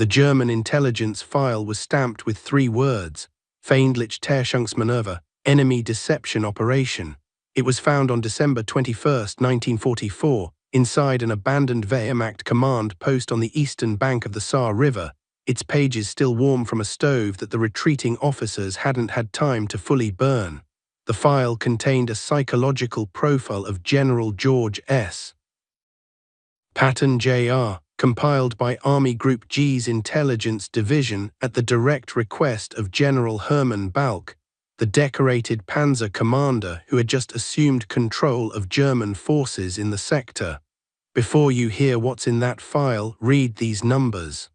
The German intelligence file was stamped with 3 words: Feindliche Täuschungsmanöver, enemy deception operation. It was found on December 21, 1944, inside an abandoned Wehrmacht command post on the eastern bank of the Saar River, its pages still warm from a stove that the retreating officers hadn't had time to fully burn. The file contained a psychological profile of General George S. Patton Jr., compiled by Army Group G's Intelligence Division at the direct request of General Hermann Balck, the decorated panzer commander who had just assumed control of German forces in the sector. Before you hear what's in that file, read these numbers.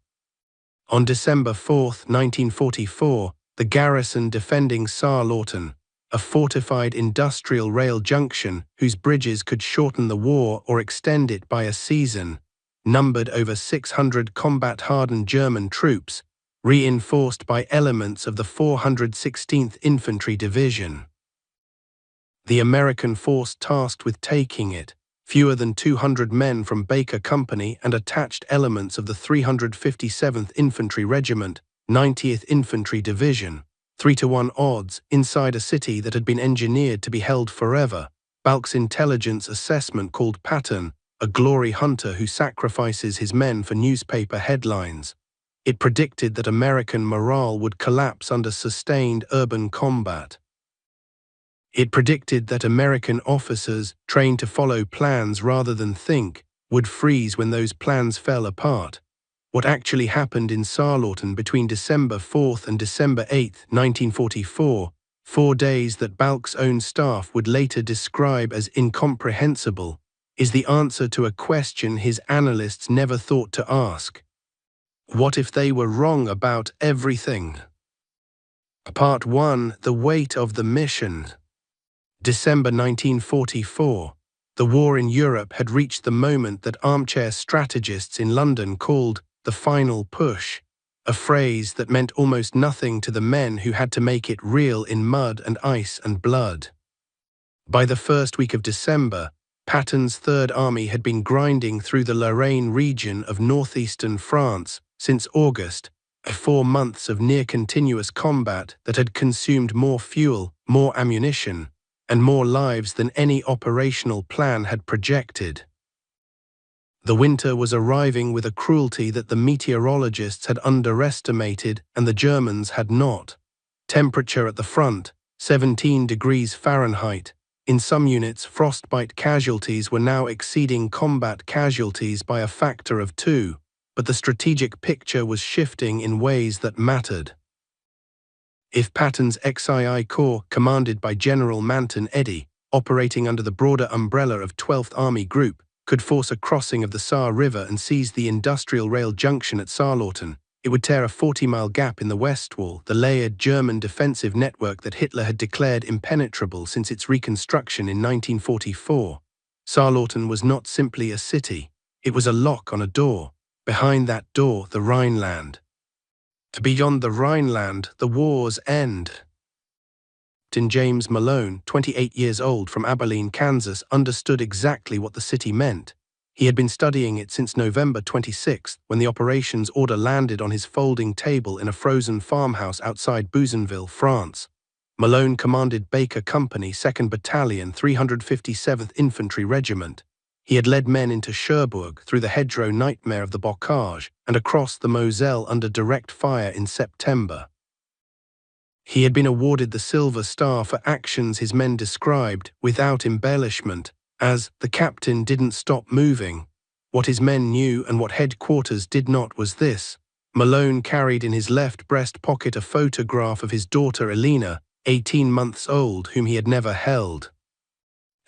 On December 4, 1944, the garrison defending Saarlorten, a fortified industrial rail junction whose bridges could shorten the war or extend it by a season, numbered over 600 combat-hardened German troops, reinforced by elements of the 416th Infantry Division. The American force tasked with taking it, fewer than 200 men from Baker Company and attached elements of the 357th Infantry Regiment, 90th Infantry Division, 3-to-1 odds inside a city that had been engineered to be held forever. Balck's intelligence assessment called Patton a glory hunter who sacrifices his men for newspaper headlines. It predicted that American morale would collapse under sustained urban combat. It predicted that American officers, trained to follow plans rather than think, would freeze when those plans fell apart. What actually happened in Saarlorten between December 4 and December 8, 1944, 4 days that Balck's own staff would later describe as incomprehensible, is the answer to a question his analysts never thought to ask. What if they were wrong about everything? Part 1. The weight of the mission. December 1944. The war in Europe had reached the moment that armchair strategists in London called the final push, a phrase that meant almost nothing to the men who had to make it real in mud and ice and blood. By the first week of December, Patton's Third Army had been grinding through the Lorraine region of northeastern France since August, 4 months of near-continuous combat that had consumed more fuel, more ammunition, and more lives than any operational plan had projected. The winter was arriving with a cruelty that the meteorologists had underestimated and the Germans had not. Temperature at the front, 17 degrees Fahrenheit. In some units, frostbite casualties were now exceeding combat casualties by a factor of 2, but the strategic picture was shifting in ways that mattered. If Patton's XII Corps, commanded by General Manton Eddy, operating under the broader umbrella of 12th Army Group, could force a crossing of the Saar River and seize the industrial rail junction at Saarlorten, it would tear a 40-mile gap in the West Wall, the layered German defensive network that Hitler had declared impenetrable since its reconstruction in 1944. Saarlorten was not simply a city, it was a lock on a door. Behind that door, the Rhineland. Beyond the Rhineland, the war's end. James Malone, 28 years old from Abilene, Kansas, understood exactly what the city meant. He had been studying it since November 26, when the operations order landed on his folding table in a frozen farmhouse outside Bouzenville, France. Malone commanded Baker Company, 2nd Battalion, 357th Infantry Regiment. He had led men into Cherbourg through the hedgerow nightmare of the Bocage and across the Moselle under direct fire in September. He had been awarded the Silver Star for actions his men described, without embellishment, as the captain didn't stop moving. What his men knew and what headquarters did not was this. Malone carried in his left breast pocket a photograph of his daughter Elena, 18 months old, whom he had never held.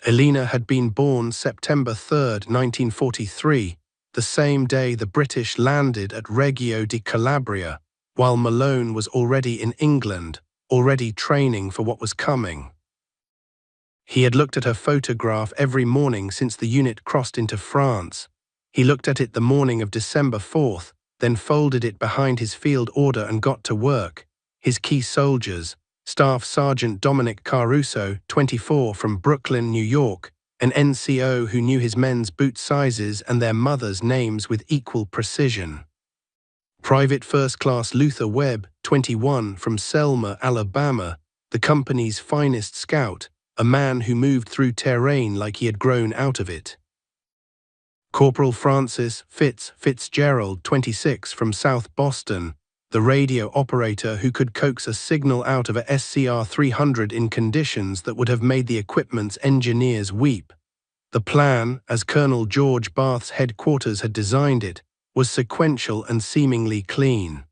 Elena had been born September 3, 1943, the same day the British landed at Reggio di Calabria, while Malone was already in England, already training for what was coming. He had looked at her photograph every morning since the unit crossed into France. He looked at it the morning of December 4th, then folded it behind his field order and got to work. His key soldiers, Staff Sergeant Dominic Caruso, 24, from Brooklyn, New York, an NCO who knew his men's boot sizes and their mothers' names with equal precision. Private First Class Luther Webb, 21, from Selma, Alabama, the company's finest scout, a man who moved through terrain like he had grown out of it. Corporal Francis Fitzgerald, 26, from South Boston, the radio operator who could coax a signal out of a SCR-300 in conditions that would have made the equipment's engineers weep. The plan, as Colonel George Barth's headquarters had designed it, was sequential and seemingly clean.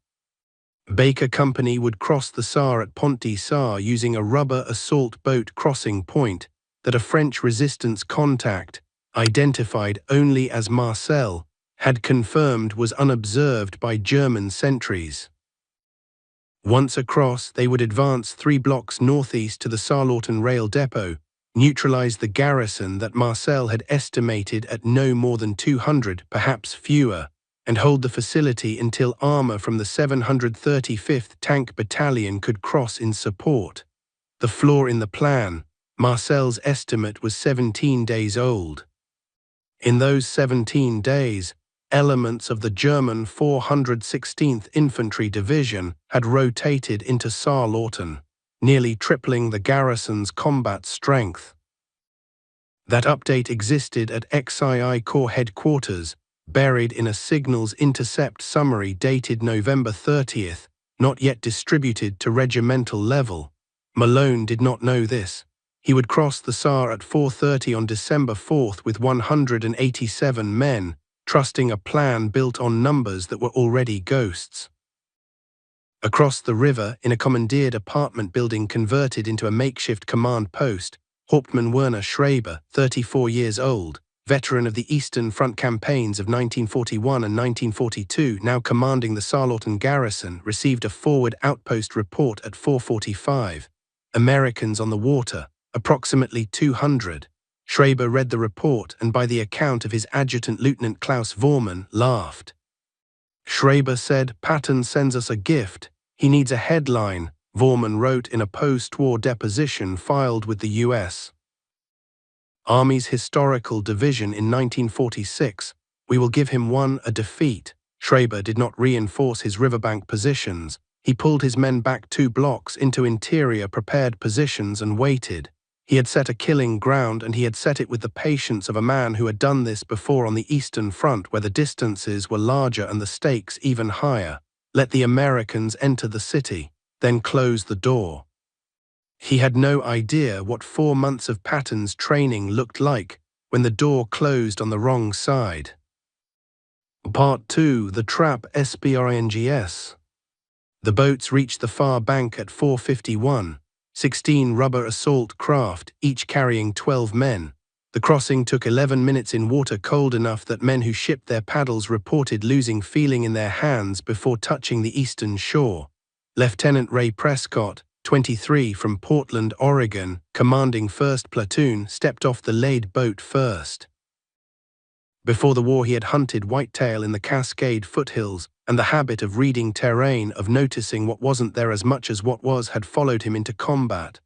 Baker Company would cross the Saar at Pont de Saar using a rubber assault boat crossing point that a French resistance contact, identified only as Marcel, had confirmed was unobserved by German sentries. Once across, they would advance 3 blocks northeast to the Saarlorton rail depot, neutralize the garrison that Marcel had estimated at no more than 200, perhaps fewer, and hold the facility until armor from the 735th Tank Battalion could cross in support. The flaw in the plan, Marcel's estimate was 17 days old. In those 17 days, elements of the German 416th Infantry Division had rotated into Saarlorton, nearly tripling the garrison's combat strength. That update existed at XII Corps headquarters, buried in a signals intercept summary dated November 30th, not yet distributed to regimental level. Malone did not know this. He would cross the Saar at 4:30 on December 4th with 187 men, trusting a plan built on numbers that were already ghosts. Across the river, in a commandeered apartment building converted into a makeshift command post, Hauptmann Werner Schreiber, 34 years old, veteran of the Eastern Front campaigns of 1941 and 1942, now commanding the Saarlorton garrison, received a forward outpost report at 4:45. Americans on the water, approximately 200. Schreiber read the report and, by the account of his adjutant Lieutenant Klaus Vormann, laughed. Schreiber said, "Patton sends us a gift. He needs a headline," Vormann wrote in a post-war deposition filed with the U.S. Army's Historical Division in 1946. "We will give him a defeat." Schreiber did not reinforce his riverbank positions. He pulled his men back 2 blocks into interior prepared positions and waited. He had set a killing ground, and he had set it with the patience of a man who had done this before on the Eastern Front, where the distances were larger and the stakes even higher. Let the Americans enter the city, then close the door. He had no idea what 4 months of Patton's training looked like when the door closed on the wrong side. Part 2. The Trap SPRINGS. The boats reached the far bank at 4:51. 16 rubber assault craft, each carrying 12 men. The crossing took 11 minutes in water cold enough that men who shipped their paddles reported losing feeling in their hands before touching the eastern shore. Lieutenant Ray Prescott, 23, from Portland, Oregon, commanding 1st Platoon, stepped off the laid boat first. Before the war he had hunted whitetail in the Cascade foothills, and the habit of reading terrain, of noticing what wasn't there as much as what was, had followed him into combat.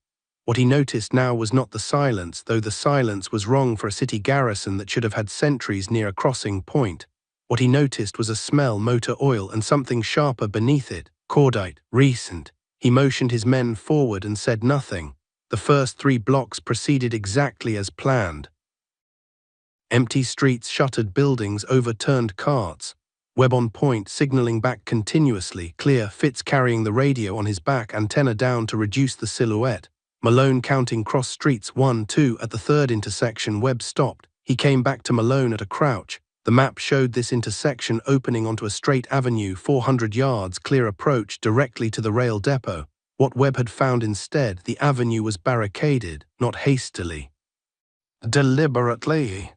What he noticed now was not the silence, though the silence was wrong for a city garrison that should have had sentries near a crossing point. What he noticed was a smell, motor oil, and something sharper beneath it, cordite, recent. He motioned his men forward and said nothing. The first 3 blocks proceeded exactly as planned. Empty streets, shuttered buildings, overturned carts. Webb on point, signaling back continuously, clear. Fitz carrying the radio on his back, antenna down to reduce the silhouette. Malone counting cross streets 1, 2. At the 3rd intersection, Webb stopped. He came back to Malone at a crouch. The map showed this intersection opening onto a straight avenue 400 yards, clear approach directly to the rail depot. What Webb had found instead, the avenue was barricaded, not hastily, deliberately.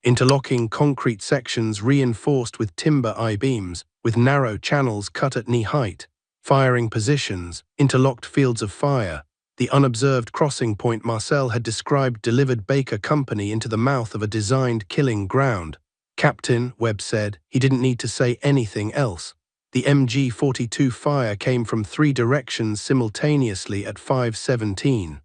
Interlocking concrete sections reinforced with timber I-beams, with narrow channels cut at knee height. Firing positions, interlocked fields of fire. The unobserved crossing point Marcel had described delivered Baker Company into the mouth of a designed killing ground. "Captain," Webb said. He didn't need to say anything else. The MG-42 fire came from 3 directions simultaneously at 5:17.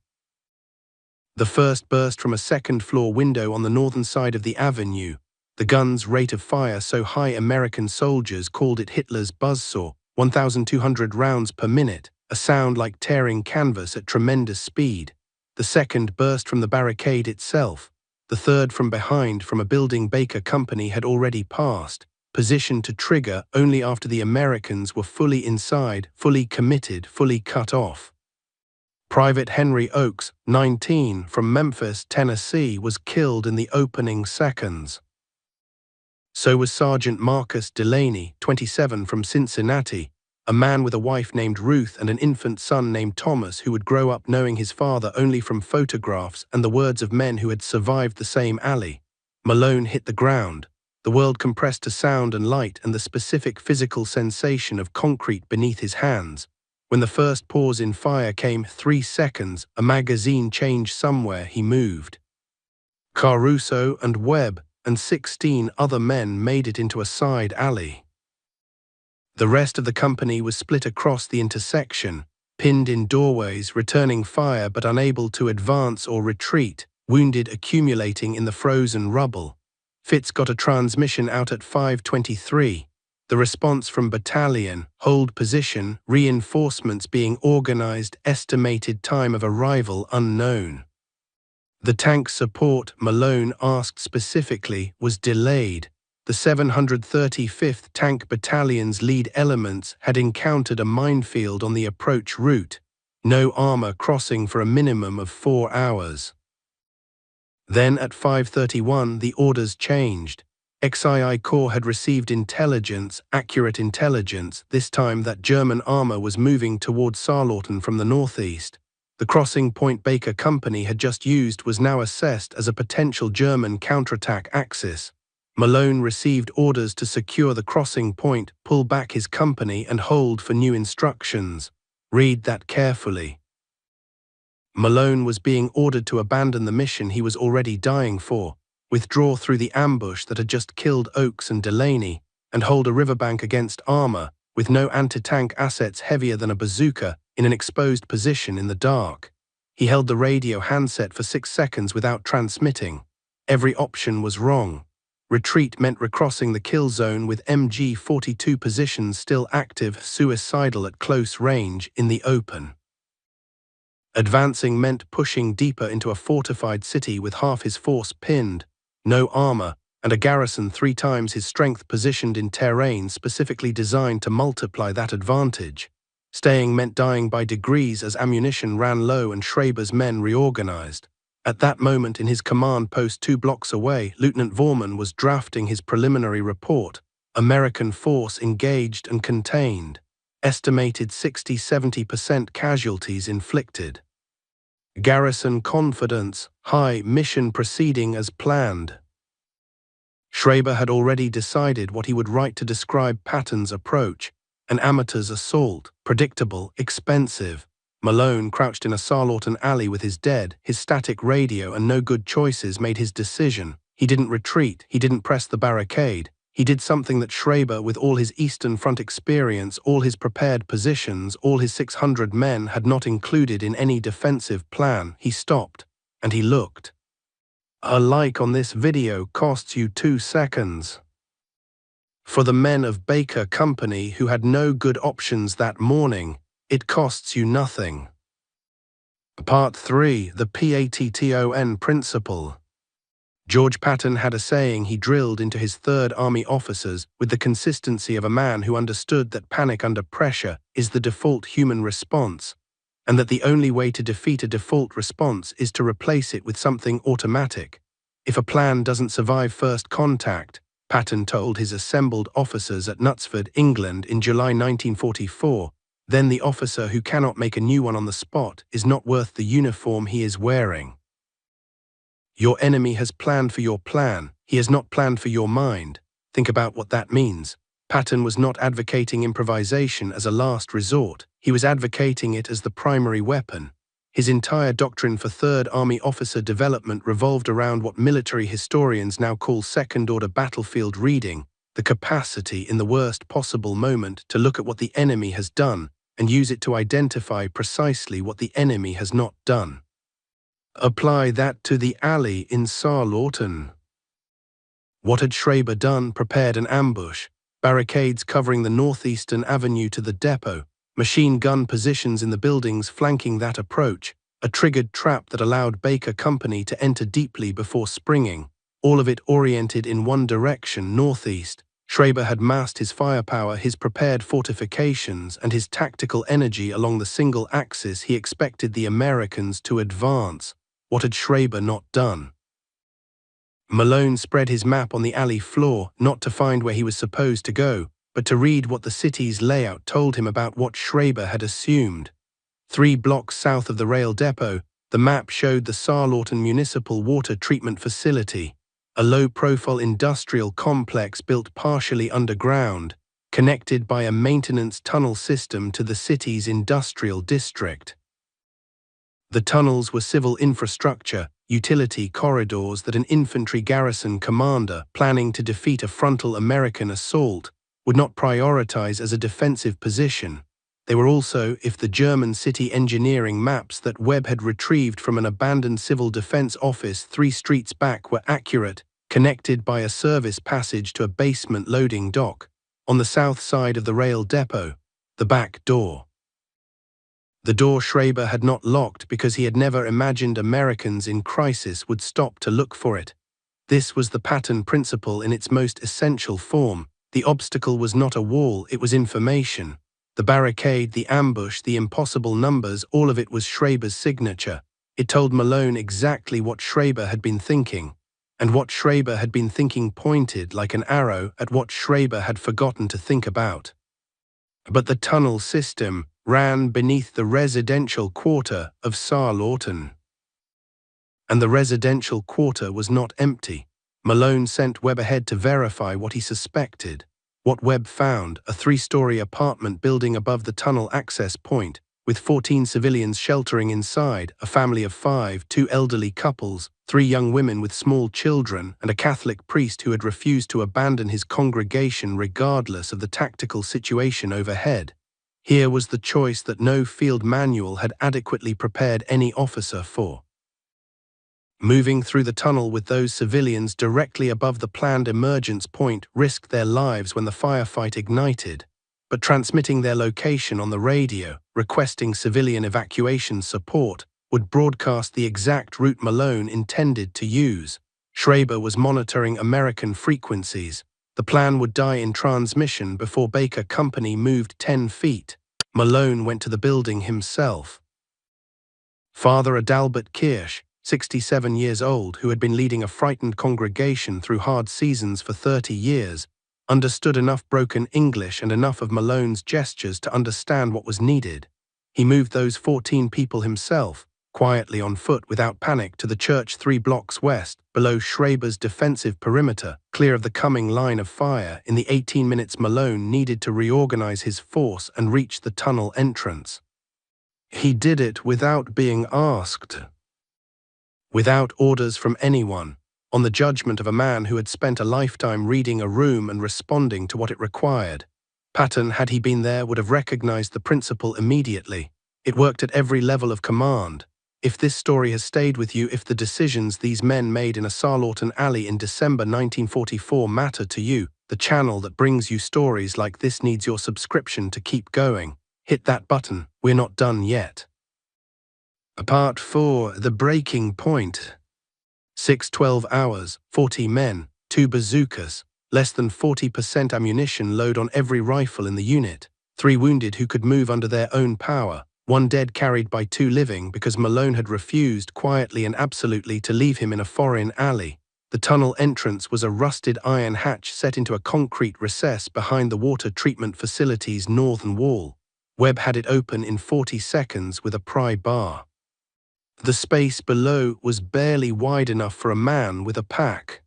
The first burst from a second-floor window on the northern side of the avenue. The gun's rate of fire so high American soldiers called it Hitler's buzzsaw, 1,200 rounds per minute, a sound like tearing canvas at tremendous speed. The second burst from the barricade itself. The third from behind from a building Baker Company had already passed, positioned to trigger only after the Americans were fully inside, fully committed, fully cut off. Private Henry Oakes, 19, from Memphis, Tennessee, was killed in the opening seconds. So was Sergeant Marcus Delaney, 27, from Cincinnati, a man with a wife named Ruth and an infant son named Thomas who would grow up knowing his father only from photographs and the words of men who had survived the same alley. Malone hit the ground. The world compressed to sound and light and the specific physical sensation of concrete beneath his hands. When the first pause in fire came, 3 seconds, a magazine change somewhere, he moved. Caruso and Webb and 16 other men made it into a side alley. The rest of the company was split across the intersection, pinned in doorways, returning fire but unable to advance or retreat, wounded accumulating in the frozen rubble. Fitz got a transmission out at 5:23. The response from battalion, hold position, reinforcements being organized, estimated time of arrival unknown. The tank support, Malone asked specifically, was delayed. The 735th Tank Battalion's lead elements had encountered a minefield on the approach route, no armor crossing for a minimum of 4 hours. Then at 5:31 the orders changed. XII Corps had received intelligence, accurate intelligence, this time that German armor was moving towards Saarlorten from the northeast. The crossing point Baker Company had just used was now assessed as a potential German counterattack axis. Malone received orders to secure the crossing point, pull back his company and hold for new instructions. Read that carefully. Malone was being ordered to abandon the mission he was already dying for, withdraw through the ambush that had just killed Oakes and Delaney, and hold a riverbank against armor, with no anti-tank assets heavier than a bazooka, in an exposed position in the dark. He held the radio handset for 6 seconds without transmitting. Every option was wrong. Retreat meant recrossing the kill zone with MG-42 positions still active, suicidal at close range, in the open. Advancing meant pushing deeper into a fortified city with half his force pinned, no armor, and a garrison 3 times his strength positioned in terrain specifically designed to multiply that advantage. Staying meant dying by degrees as ammunition ran low and Schreiber's men reorganized. At that moment in his command post 2 blocks away, Lieutenant Vorman was drafting his preliminary report. American force engaged and contained. Estimated 60–70% casualties inflicted. Garrison confidence, high, mission proceeding as planned. Schreiber had already decided what he would write to describe Patton's approach. An amateur's assault, predictable, expensive. Malone, crouched in a Saarlorten alley with his dead, his static radio and no good choices, made his decision. He didn't retreat, he didn't press the barricade. He did something that Schreiber, with all his Eastern Front experience, all his prepared positions, all his 600 men, had not included in any defensive plan. He stopped, and he looked. A like on this video costs you 2 seconds. For the men of Baker Company who had no good options that morning, it costs you nothing. Part 3. The Patton Principle. George Patton had a saying he drilled into his Third Army officers with the consistency of a man who understood that panic under pressure is the default human response, and that the only way to defeat a default response is to replace it with something automatic. If a plan doesn't survive first contact, Patton told his assembled officers at Knutsford, England in July 1944, then the officer who cannot make a new one on the spot is not worth the uniform he is wearing. Your enemy has planned for your plan, he has not planned for your mind. Think about what that means. Patton was not advocating improvisation as a last resort, he was advocating it as the primary weapon. His entire doctrine for Third Army officer development revolved around what military historians now call second-order battlefield reading, the capacity in the worst possible moment to look at what the enemy has done and use it to identify precisely what the enemy has not done. Apply that to the alley in Saarlorten. What had Schreiber done? Prepared an ambush. Barricades covering the northeastern avenue to the depot, machine gun positions in the buildings flanking that approach, a triggered trap that allowed Baker Company to enter deeply before springing, all of it oriented in one direction, northeast. Schreiber had massed his firepower, his prepared fortifications, and his tactical energy along the single axis he expected the Americans to advance. What had Schreiber not done? Malone spread his map on the alley floor, not to find where he was supposed to go, but to read what the city's layout told him about what Schreiber had assumed. 3 blocks south of the rail depot, the map showed the Saarlorton Municipal Water Treatment Facility, a low-profile industrial complex built partially underground, connected by a maintenance tunnel system to the city's industrial district. The tunnels were civil infrastructure, utility corridors that an infantry garrison commander planning to defeat a frontal American assault would not prioritize as a defensive position. They were also, if the German city engineering maps that Webb had retrieved from an abandoned civil defense office 3 streets back were accurate, connected by a service passage to a basement loading dock. On the south side of the rail depot, the back door. The door Schreiber had not locked because he had never imagined Americans in crisis would stop to look for it. This was the Patton principle in its most essential form. The obstacle was not a wall, it was information. The barricade, the ambush, the impossible numbers, all of it was Schreiber's signature. It told Malone exactly what Schreiber had been thinking. And what Schreiber had been thinking pointed like an arrow at what Schreiber had forgotten to think about. But the tunnel system ran beneath the residential quarter of Saarlorton. And the residential quarter was not empty. Malone sent Webb ahead to verify what he suspected. What Webb found, a 3-story apartment building above the tunnel access point, with 14 civilians sheltering inside, a family of 5, 2 elderly couples, 3 young women with small children, and a Catholic priest who had refused to abandon his congregation regardless of the tactical situation overhead. Here was the choice that no field manual had adequately prepared any officer for. Moving through the tunnel with those civilians directly above the planned emergence point risked their lives when the firefight ignited, but transmitting their location on the radio, requesting civilian evacuation support, would broadcast the exact route Malone intended to use. Schreiber was monitoring American frequencies. The plan would die in transmission before Baker Company moved 10 feet. Malone went to the building himself. Father Adalbert Kirsch, 67 years old, who had been leading a frightened congregation through hard seasons for 30 years, understood enough broken English and enough of Malone's gestures to understand what was needed. He moved those 14 people himself, quietly on foot without panic, to the church 3 blocks west, below Schreiber's defensive perimeter, clear of the coming line of fire. In the 18 minutes Malone needed to reorganize his force and reach the tunnel entrance. He did it without being asked. Without orders from anyone, on the judgment of a man who had spent a lifetime reading a room and responding to what it required. Patton, had he been there, would have recognized the principle immediately. It worked at every level of command. If this story has stayed with you, if the decisions these men made in a Saarlorton alley in December 1944 matter to you, the channel that brings you stories like this needs your subscription to keep going. Hit that button, we're not done yet. Part 4, The Breaking Point. 6-12 hours, 40 men, 2 bazookas, less than 40% ammunition load on every rifle in the unit, 3 wounded who could move under their own power, 1 dead carried by 2 living because Malone had refused quietly and absolutely to leave him in a foreign alley. The tunnel entrance was a rusted iron hatch set into a concrete recess behind the water treatment facility's northern wall. Webb had it open in 40 seconds with a pry bar. The space below was barely wide enough for a man with a pack.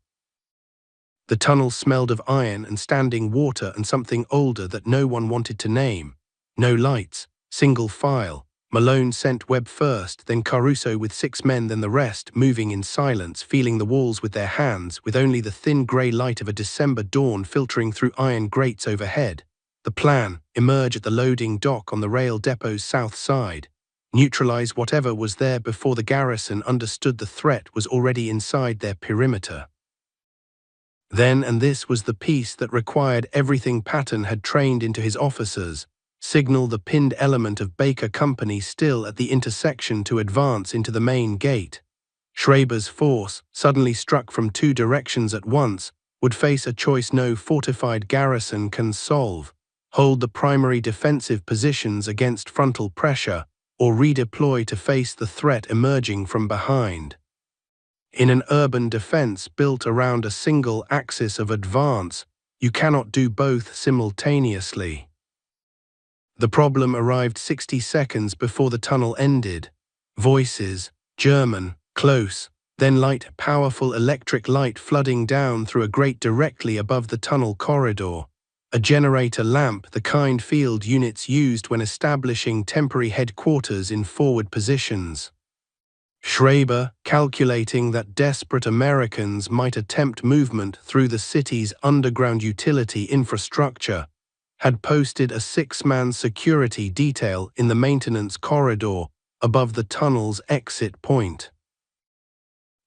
The tunnel smelled of iron and standing water and something older that no one wanted to name. No lights, single file. Malone sent Webb first, then Caruso with 6 men, then the rest, moving in silence, feeling the walls with their hands, with only the thin grey light of a December dawn filtering through iron grates overhead. The plan: emerge at the loading dock on the rail depot's south side. Neutralize whatever was there before the garrison understood the threat was already inside their perimeter. Then, and this was the piece that required everything Patton had trained into his officers, signal the pinned element of Baker Company still at the intersection to advance into the main gate. Schreiber's force, suddenly struck from two directions at once, would face a choice no fortified garrison can solve: hold the primary defensive positions against frontal pressure, or redeploy to face the threat emerging from behind. In an urban defense built around a single axis of advance, you cannot do both simultaneously. The problem arrived 60 seconds before the tunnel ended. Voices, German, close, then light, powerful electric light flooding down through a grate directly above the tunnel corridor. A generator lamp, the kind field units used when establishing temporary headquarters in forward positions. Schreiber, calculating that desperate Americans might attempt movement through the city's underground utility infrastructure, had posted a 6-man security detail in the maintenance corridor above the tunnel's exit point.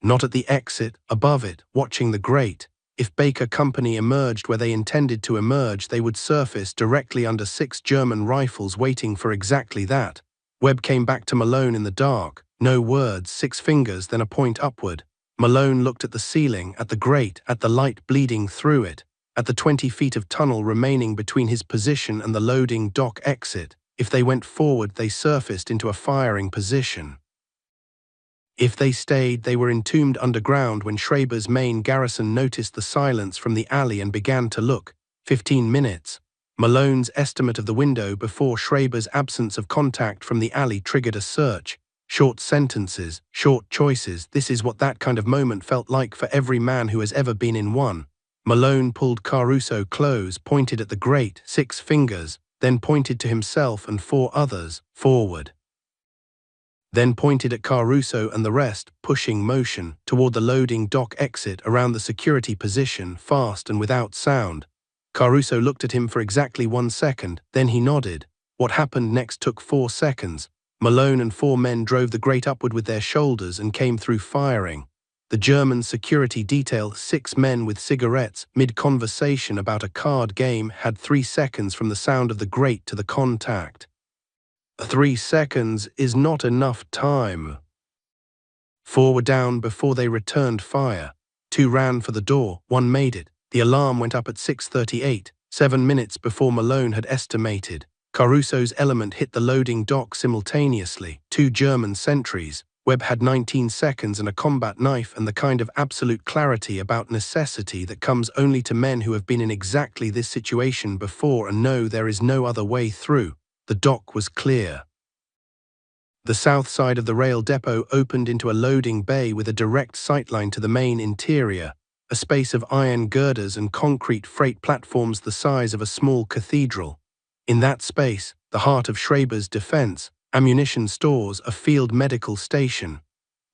Not at the exit, above it, watching the grate. If Baker Company emerged where they intended to emerge, they would surface directly under 6 German rifles waiting for exactly that. Webb came back to Malone in the dark. No words, 6 fingers, then a point upward. Malone looked at the ceiling, at the grate, at the light bleeding through it, at the 20 feet of tunnel remaining between his position and the loading dock exit. If they went forward, they surfaced into a firing position. If they stayed, they were entombed underground when Schreiber's main garrison noticed the silence from the alley and began to look. 15 minutes. Malone's estimate of the window before Schreiber's absence of contact from the alley triggered a search. Short sentences, short choices. This is what that kind of moment felt like for every man who has ever been in one. Malone pulled Caruso close, pointed at the grate, 6 fingers, then pointed to himself and 4 others, forward. Then pointed at Caruso and the rest, pushing motion, toward the loading dock exit around the security position, fast and without sound. Caruso looked at him for exactly 1 second, then he nodded. What happened next took 4 seconds. Malone and 4 men drove the grate upward with their shoulders and came through firing. The German security detail, 6 men with cigarettes, mid-conversation about a card game, had 3 seconds from the sound of the grate to the contact. 3 seconds is not enough time. 4 were down before they returned fire. 2 ran for the door, 1 made it. The alarm went up at 6:38, 7 minutes before Malone had estimated. Caruso's element hit the loading dock simultaneously. 2 German sentries. Webb had 19 seconds and a combat knife and the kind of absolute clarity about necessity that comes only to men who have been in exactly this situation before and know there is no other way through. The dock was clear. The south side of the rail depot opened into a loading bay with a direct sightline to the main interior, a space of iron girders and concrete freight platforms the size of a small cathedral. In that space, the heart of Schreiber's defense, ammunition stores, a field medical station.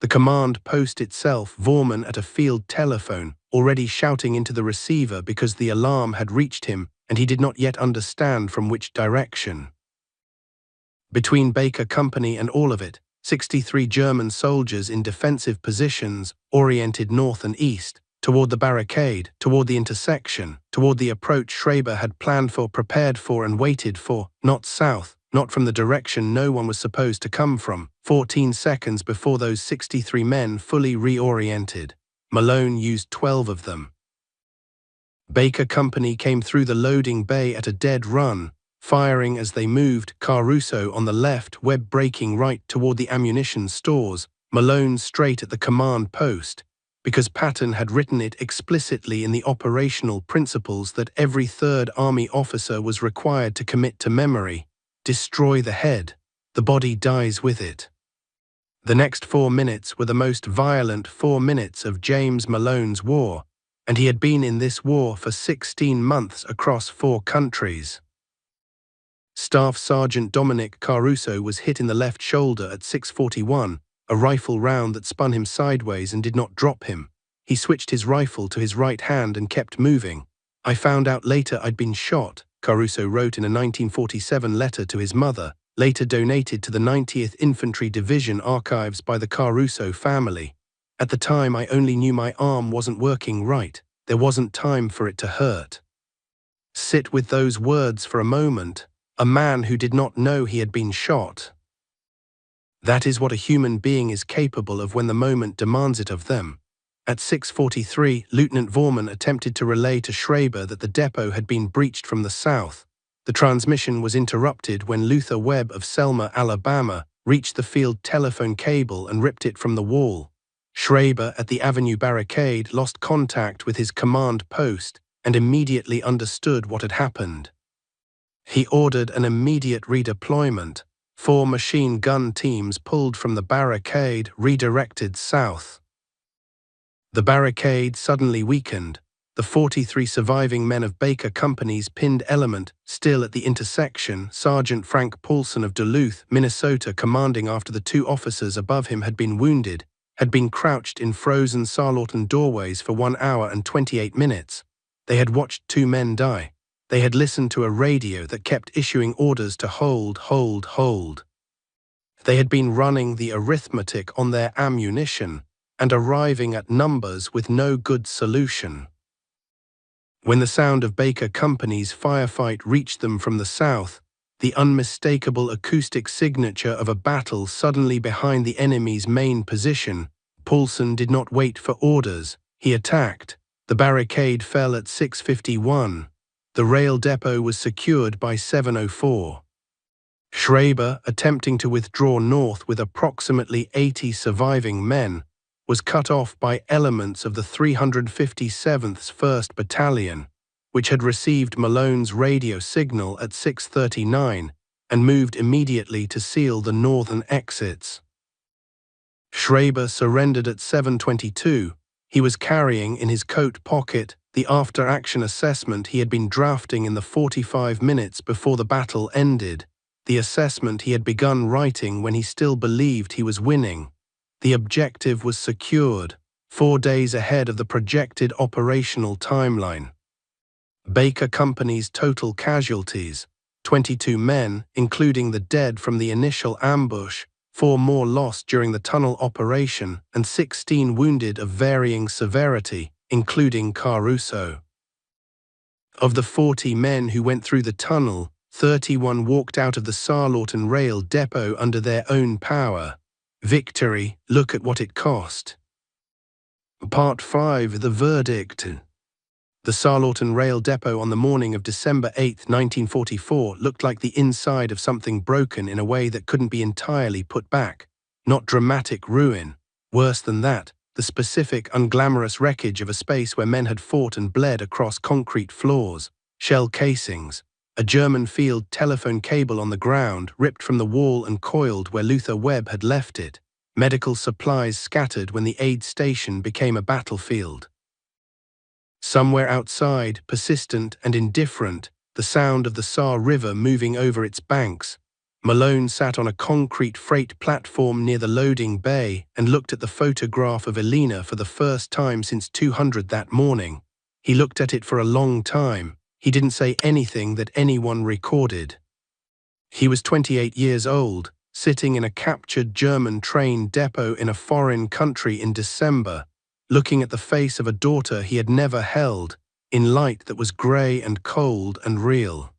The command post itself, Vorman at a field telephone, already shouting into the receiver because the alarm had reached him and he did not yet understand from which direction. Between Baker Company and all of it, 63 German soldiers in defensive positions, oriented north and east, toward the barricade, toward the intersection, toward the approach Schreiber had planned for, prepared for and waited for, not south, not from the direction no one was supposed to come from. 14 seconds before those 63 men fully reoriented. Malone used 12 of them. Baker Company came through the loading bay at a dead run, firing as they moved, Caruso on the left, Webb breaking right toward the ammunition stores, Malone straight at the command post, because Patton had written it explicitly in the operational principles that every 3rd Army officer was required to commit to memory. Destroy the head, the body dies with it. The next 4 minutes were the most violent 4 minutes of James Malone's war, and he had been in this war for 16 months across 4 countries. Staff Sergeant Dominic Caruso was hit in the left shoulder at 6:41, a rifle round that spun him sideways and did not drop him. He switched his rifle to his right hand and kept moving. I found out later I'd been shot, Caruso wrote in a 1947 letter to his mother, later donated to the 90th Infantry Division archives by the Caruso family. At the time I only knew my arm wasn't working right. There wasn't time for it to hurt. Sit with those words for a moment. A man who did not know he had been shot. That is what a human being is capable of when the moment demands it of them. At 6:43, Lieutenant Vorman attempted to relay to Schreiber that the depot had been breached from the south. The transmission was interrupted when Luther Webb of Selma, Alabama, reached the field telephone cable and ripped it from the wall. Schreiber at the Avenue barricade lost contact with his command post and immediately understood what had happened. He ordered an immediate redeployment. 4 machine gun teams pulled from the barricade, redirected south. The barricade suddenly weakened. The 43 surviving men of Baker Company's pinned element, still at the intersection, Sergeant Frank Paulson of Duluth, Minnesota, commanding after the 2 officers above him had been wounded, had been crouched in frozen Sarlorton doorways for 1 hour and 28 minutes. They had watched 2 men die. They had listened to a radio that kept issuing orders to hold, hold, hold. They had been running the arithmetic on their ammunition and arriving at numbers with no good solution. When the sound of Baker Company's firefight reached them from the south, the unmistakable acoustic signature of a battle suddenly behind the enemy's main position, Paulson did not wait for orders. He attacked. The barricade fell at 6:51. The rail depot was secured by 7:04. Schreiber, attempting to withdraw north with approximately 80 surviving men, was cut off by elements of the 357th 1st Battalion, which had received Malone's radio signal at 6:39 and moved immediately to seal the northern exits. Schreiber surrendered at 7:22. He was carrying in his coat pocket the after-action assessment he had been drafting in the 45 minutes before the battle ended, the assessment he had begun writing when he still believed he was winning. The objective was secured, 4 days ahead of the projected operational timeline. Baker Company's total casualties, 22 men, including the dead from the initial ambush, 4 more lost during the tunnel operation, and 16 wounded of varying severity, including Caruso. Of the 40 men who went through the tunnel, 31 walked out of the Sarlorton rail depot under their own power. Victory, look at what it cost. Part 5. The verdict. The Sarlorton rail depot on the morning of December 8, 1944 looked like the inside of something broken in a way that couldn't be entirely put back. Not dramatic ruin. Worse than that, the specific, unglamorous wreckage of a space where men had fought and bled across concrete floors, shell casings, a German field telephone cable on the ground ripped from the wall and coiled where Luther Webb had left it, medical supplies scattered when the aid station became a battlefield. Somewhere outside, persistent and indifferent, the sound of the Saar River moving over its banks, Malone sat on a concrete freight platform near the loading bay and looked at the photograph of Elena for the first time since 200 that morning. He looked at it for a long time. He didn't say anything that anyone recorded. He was 28 years old, sitting in a captured German train depot in a foreign country in December, looking at the face of a daughter he had never held, in light that was grey and cold and real.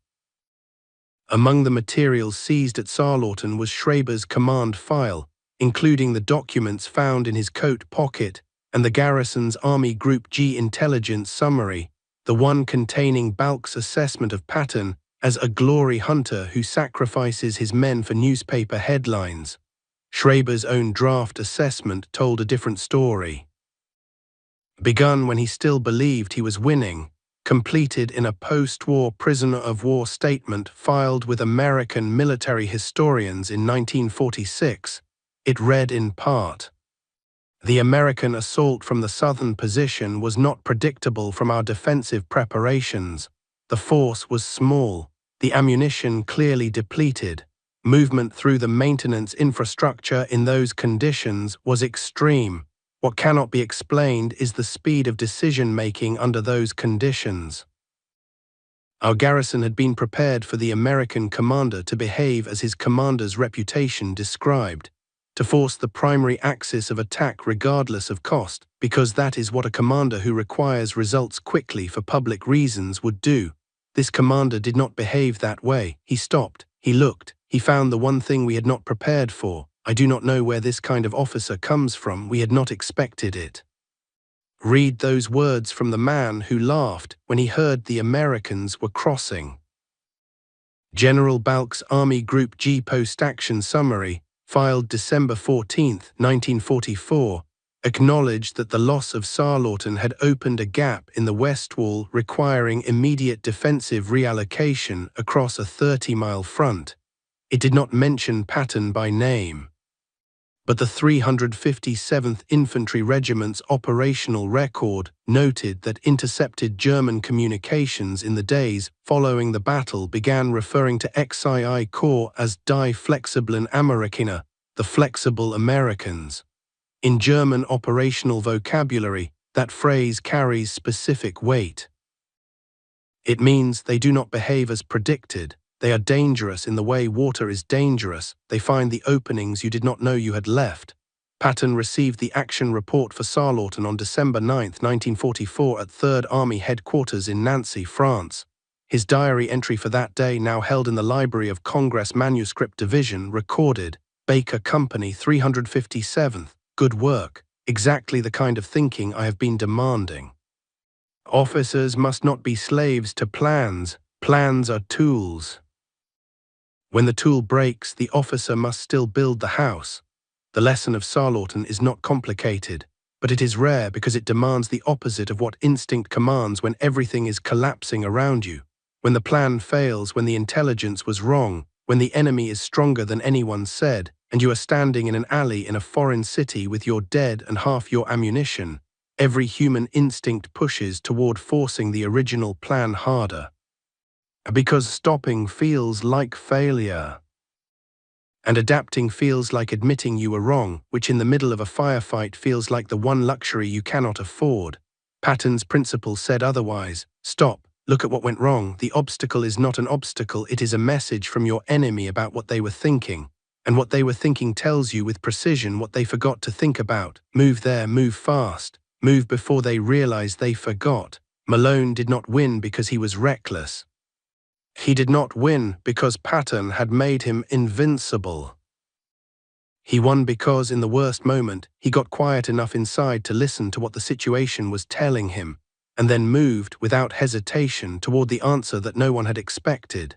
Among the materials seized at Sarlorton was Schreiber's command file, including the documents found in his coat pocket and the garrison's Army Group G intelligence summary, the one containing Balk's assessment of Patton as a glory hunter who sacrifices his men for newspaper headlines. Schreiber's own draft assessment told a different story. Begun when he still believed he was winning, completed in a post-war prisoner of war statement filed with American military historians in 1946, it read in part, "The American assault from the southern position was not predictable from our defensive preparations. The force was small, the ammunition clearly depleted. Movement through the maintenance infrastructure in those conditions was extreme. What cannot be explained is the speed of decision-making under those conditions. Our garrison had been prepared for the American commander to behave as his commander's reputation described, to force the primary axis of attack regardless of cost, because that is what a commander who requires results quickly for public reasons would do. This commander did not behave that way. He stopped, he looked, he found the one thing we had not prepared for. I do not know where this kind of officer comes from, we had not expected it. Read those words from the man who laughed when he heard the Americans were crossing. General Balk's Army Group G Post-Action Summary, filed December 14, 1944, acknowledged that the loss of Saarlorten had opened a gap in the West Wall requiring immediate defensive reallocation across a 30-mile front. It did not mention Patton by name. But the 357th Infantry Regiment's operational record noted that intercepted German communications in the days following the battle began referring to XII Corps as Die Flexiblen Amerikaner, the flexible Americans. In German operational vocabulary, that phrase carries specific weight. It means they do not behave as predicted. They are dangerous in the way water is dangerous. They find the openings you did not know you had left. Patton received the action report for Saarlorten on December 9, 1944 at 3rd Army Headquarters in Nancy, France. His diary entry for that day, now held in the Library of Congress Manuscript Division, recorded, Baker Company 357th, good work, exactly the kind of thinking I have been demanding. Officers must not be slaves to plans. Plans are tools. When the tool breaks, the officer must still build the house. The lesson of Saarlorten is not complicated, but it is rare because it demands the opposite of what instinct commands when everything is collapsing around you. When the plan fails, when the intelligence was wrong, when the enemy is stronger than anyone said, and you are standing in an alley in a foreign city with your dead and half your ammunition, every human instinct pushes toward forcing the original plan harder. Because stopping feels like failure. And adapting feels like admitting you were wrong, which in the middle of a firefight feels like the one luxury you cannot afford. Patton's principle said otherwise. Stop, look at what went wrong. The obstacle is not an obstacle, it is a message from your enemy about what they were thinking. And what they were thinking tells you with precision what they forgot to think about. Move there, move fast. Move before they realize they forgot. Malone did not win because he was reckless. He did not win because Patton had made him invincible. He won because, in the worst moment, he got quiet enough inside to listen to what the situation was telling him, and then moved, without hesitation, toward the answer that no one had expected.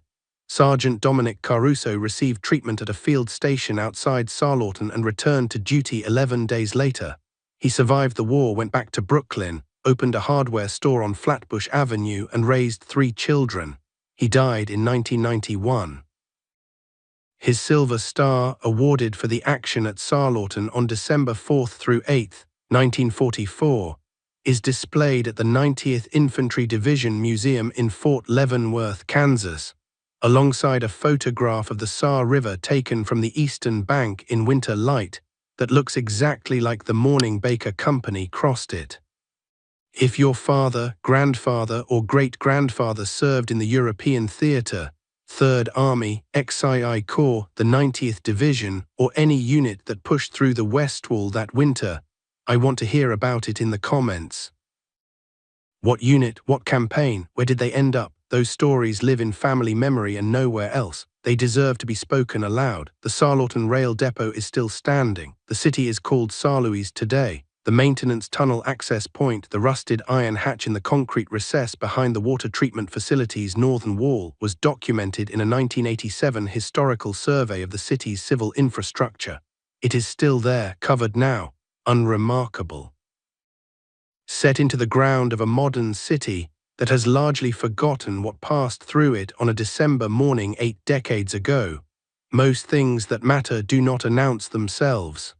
Sergeant Dominic Caruso received treatment at a field station outside Saarlorten and returned to duty 11 days later. He survived the war, went back to Brooklyn, opened a hardware store on Flatbush Avenue, and raised 3 children. He died in 1991. His Silver Star, awarded for the action at Saarlorten on December 4 through 8, 1944, is displayed at the 90th Infantry Division Museum in Fort Leavenworth, Kansas, alongside a photograph of the Saar River taken from the eastern bank in winter light that looks exactly like the morning Baker Company crossed it. If your father, grandfather, or great-grandfather served in the European theater, 3rd Army, XII Corps, the 90th Division, or any unit that pushed through the West Wall that winter, I want to hear about it in the comments. What unit, what campaign, where did they end up? Those stories live in family memory and nowhere else. They deserve to be spoken aloud. The Saarlorten rail depot is still standing. The city is called Saarlouis today. The maintenance tunnel access point, the rusted iron hatch in the concrete recess behind the water treatment facility's northern wall, was documented in a 1987 historical survey of the city's civil infrastructure. It is still there, covered now, unremarkable. Set into the ground of a modern city that has largely forgotten what passed through it on a December morning 8 decades ago, most things that matter do not announce themselves.